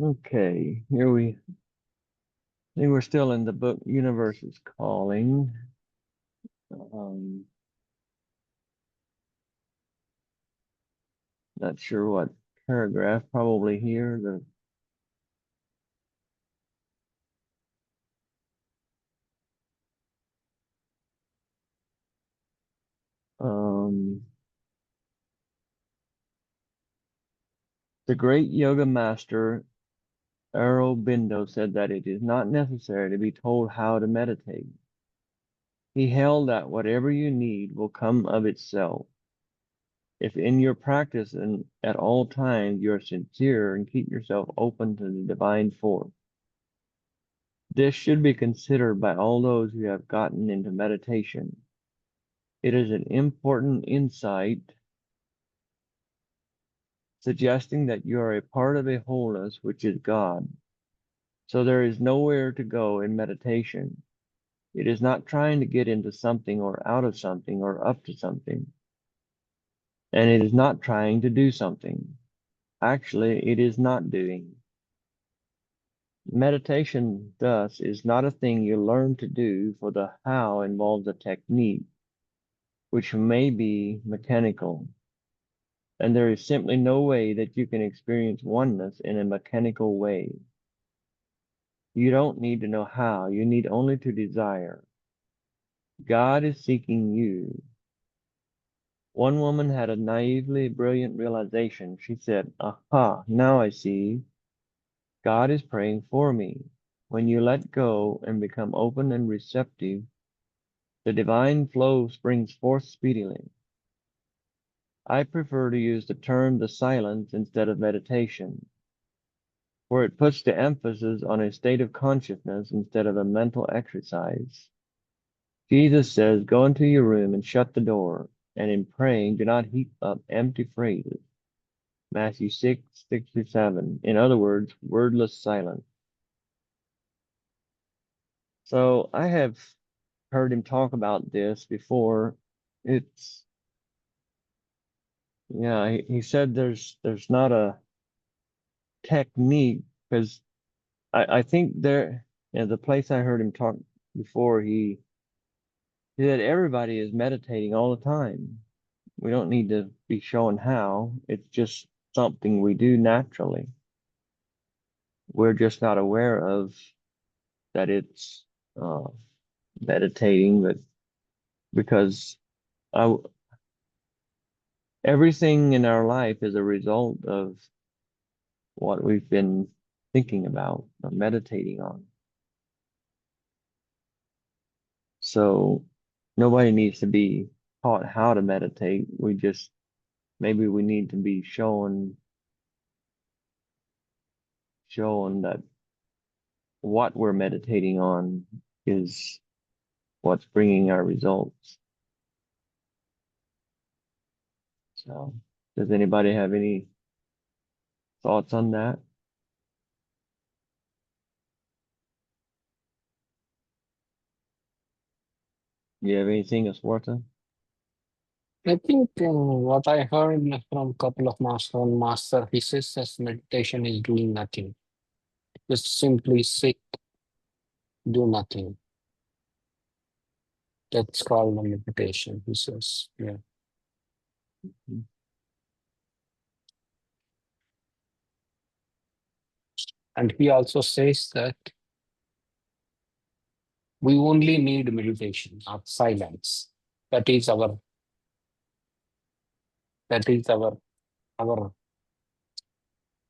Okay, here we I think we're still in the book Universe is Calling. Um, not sure what paragraph, probably here. Um, the great yoga master Aurobindo said that it is not necessary to be told how to meditate. He held that whatever you need will come of itself. If in your practice and at all times you are sincere and keep yourself open to the divine force. This should be considered by all those who have gotten into meditation. It is an important insight suggesting that you are a part of a wholeness which is God. So there is nowhere to go in meditation. It is not trying to get into something or out of something or up to something. And it is not trying to do something. Actually, it is not doing. Meditation, thus, is not a thing you learn to do, for the how involves a technique, which may be mechanical. And there is simply no way that you can experience oneness in a mechanical way. You don't need to know how, you need only to desire. God is seeking you. One woman had a naively brilliant realization. She said, "Aha, now I see. God is praying for me." When you let go and become open and receptive, the divine flow springs forth speedily. I prefer to use the term the silence instead of meditation, for it puts the emphasis on a state of consciousness instead of a mental exercise. Jesus says, "Go into your room and shut the door, and in praying, do not heap up empty phrases." Matthew 6:6-7. In other words, wordless silence. So I have heard him talk about this before. It's, yeah, he said there's not a technique because I think there, the place I heard him talk before, he said everybody is meditating all the time. We don't need to be shown how. It's just something we do naturally. We're just not aware of that it's uh, meditating, but because I, everything in our life is a result of what we've been thinking about or meditating on. So nobody needs to be taught how to meditate. Maybe we need to be shown that what we're meditating on is what's bringing our results. So, does anybody have any thoughts on that? You have anything, Aswartha? I think what I heard from a couple of master, he says that meditation is doing nothing. Just simply sit, do nothing. That's called a meditation, he says. Yeah. And he also says that we only need meditation, not silence. That is our that is our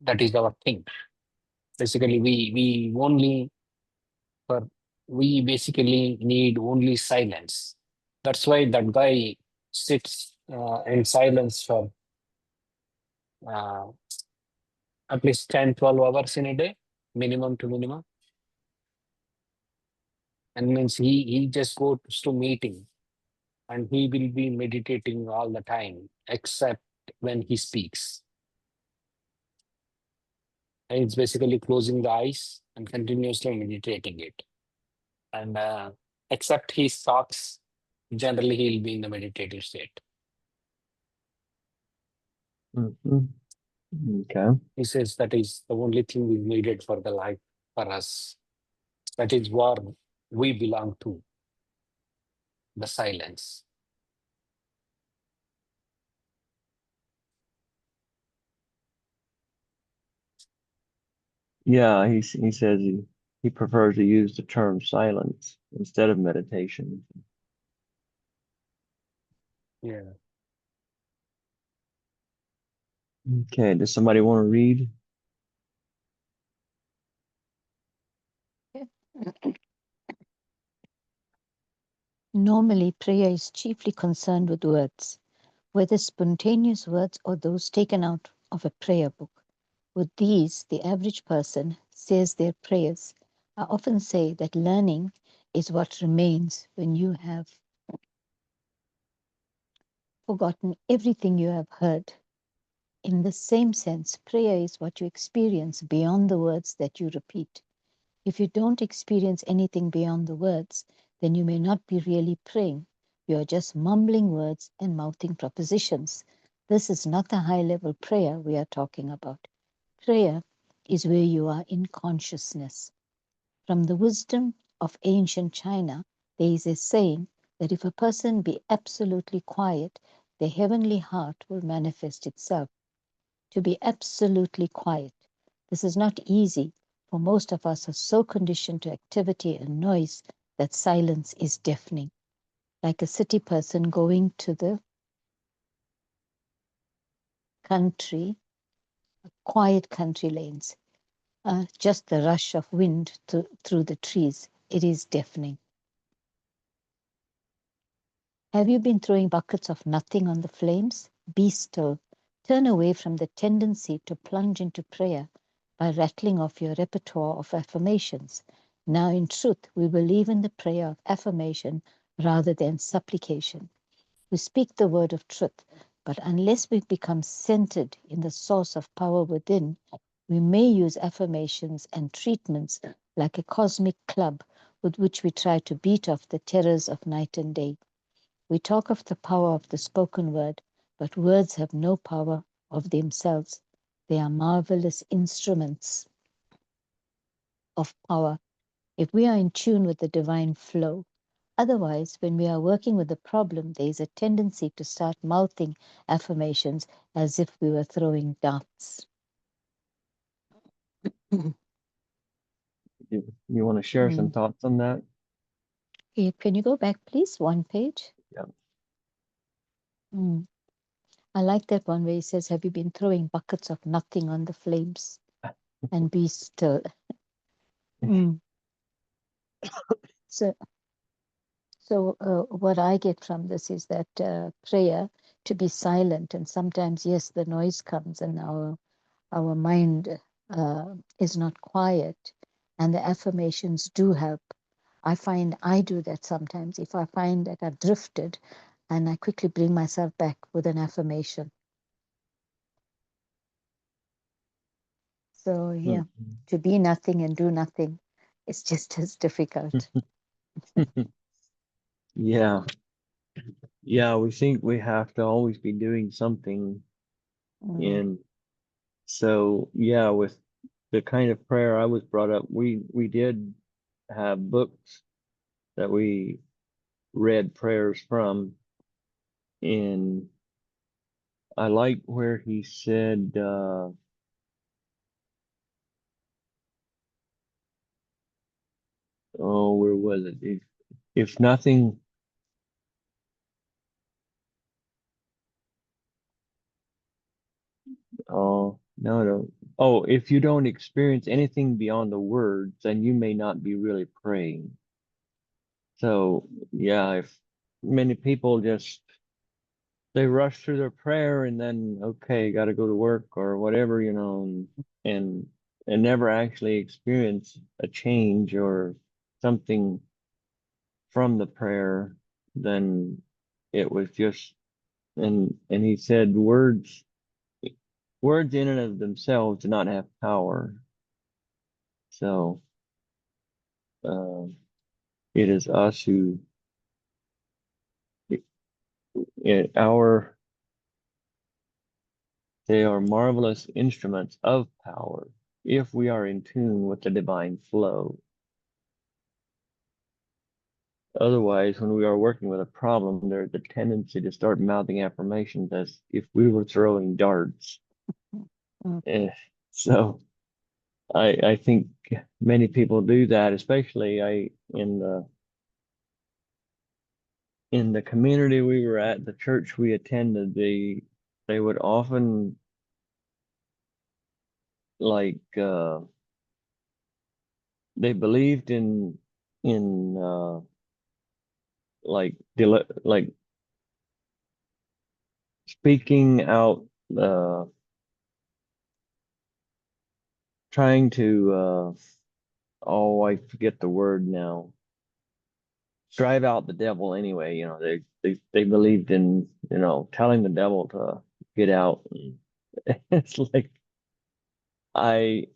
that is our thing. Basically, for we basically need only silence. That's why that guy sits in silence for uh, at least 10, 12 hours in a day, minimum to minimum. And means he just goes to meeting and he will be meditating all the time, except when he speaks. And it's basically closing the eyes and continuously meditating it. And except he talks, generally he'll be in the meditative state. Mm-hmm. Okay. He says that is the only thing is needed for the life for us. That is where we belong to, the silence. Yeah, he says he prefers to use the term silence instead of meditation. Yeah. Okay, does somebody want to read? Normally, prayer is chiefly concerned with words, whether spontaneous words or those taken out of a prayer book. With these, the average person says their prayers. I often say that learning is what remains when you have forgotten everything you have heard. In the same sense, prayer is what you experience beyond the words that you repeat. If you don't experience anything beyond the words, then you may not be really praying. You are just mumbling words and mouthing propositions. This is not the high level prayer we are talking about. Prayer is where you are in consciousness. From the wisdom of ancient China, there is a saying that if a person be absolutely quiet, the heavenly heart will manifest itself. To be absolutely quiet. This is not easy, for most of us are so conditioned to activity and noise that silence is deafening. Like a city person going to the country, quiet country lanes, just the rush of wind through the trees. It is deafening. Have you been throwing buckets of nothing on the flames? Be still. Turn away from the tendency to plunge into prayer by rattling off your repertoire of affirmations. Now, in truth, we believe in the prayer of affirmation rather than supplication. We speak the word of truth, but unless we become centered in the source of power within, we may use affirmations and treatments like a cosmic club with which we try to beat off the terrors of night and day. We talk of the power of the spoken word, but words have no power of themselves. They are marvelous instruments of power if we are in tune with the divine flow. Otherwise, when we are working with a problem, there is a tendency to start mouthing affirmations as if we were throwing darts. You want to share some thoughts on that? Can you go back, please? One page. Yeah. I like that one where he says, have you been throwing buckets of nothing on the flames? And be still. So, what I get from this is that prayer to be silent, and sometimes, yes, the noise comes, and our mind is not quiet, and the affirmations do help. I find I do that sometimes. If I find that I've drifted, and I quickly bring myself back with an affirmation. So yeah, to be nothing and do nothing is just as difficult. Yeah. Yeah, we think we have to always be doing something. Mm, And so, yeah, with the kind of prayer I was brought up, we did have books that we read prayers from. And I like where he said, oh, where was it? If nothing, oh, no, no. Oh, if you don't experience anything beyond the words, then you may not be really praying. So, yeah, if many people just they rush through their prayer and then okay, got to go to work or whatever, and and never actually experience a change or something from the prayer, then it was just and he said words in and of themselves do not have power. So um, it is us who our They are marvelous instruments of power if we are in tune with the divine flow. Otherwise, when we are working with a problem, there's a tendency to start mouthing affirmations as if we were throwing darts. Mm. So I think many people do that, especially in the community we were at, the church we attended, they would often like they believed in like speaking out, trying to oh, I forget the word now. Drive out the devil anyway. They believed in, telling the devil to get out. And it's like I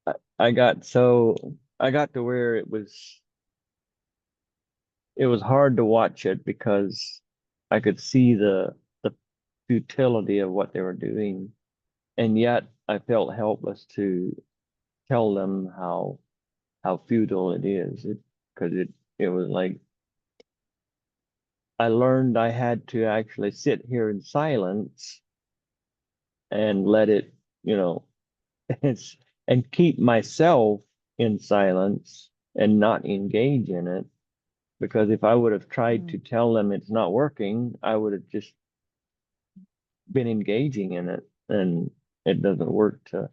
I I got to where it was hard to watch it because I could see the futility of what they were doing, and yet I felt helpless to tell them how futile it is. It was like I learned I had to actually sit here in silence and let it, you know, it's and keep myself in silence and not engage in it. Because if I would have tried to tell them it's not working, I would have just been engaging in it. And it doesn't work to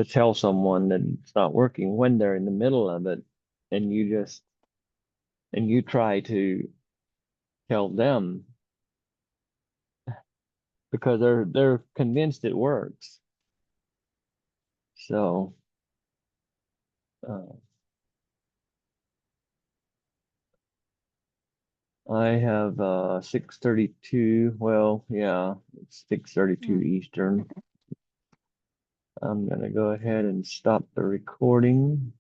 tell someone that it's not working when they're in the middle of it and you try to tell them because they're convinced it works. So uh, I have 6:32. Well, yeah, it's 6:32 Eastern. I'm gonna go ahead and stop the recording.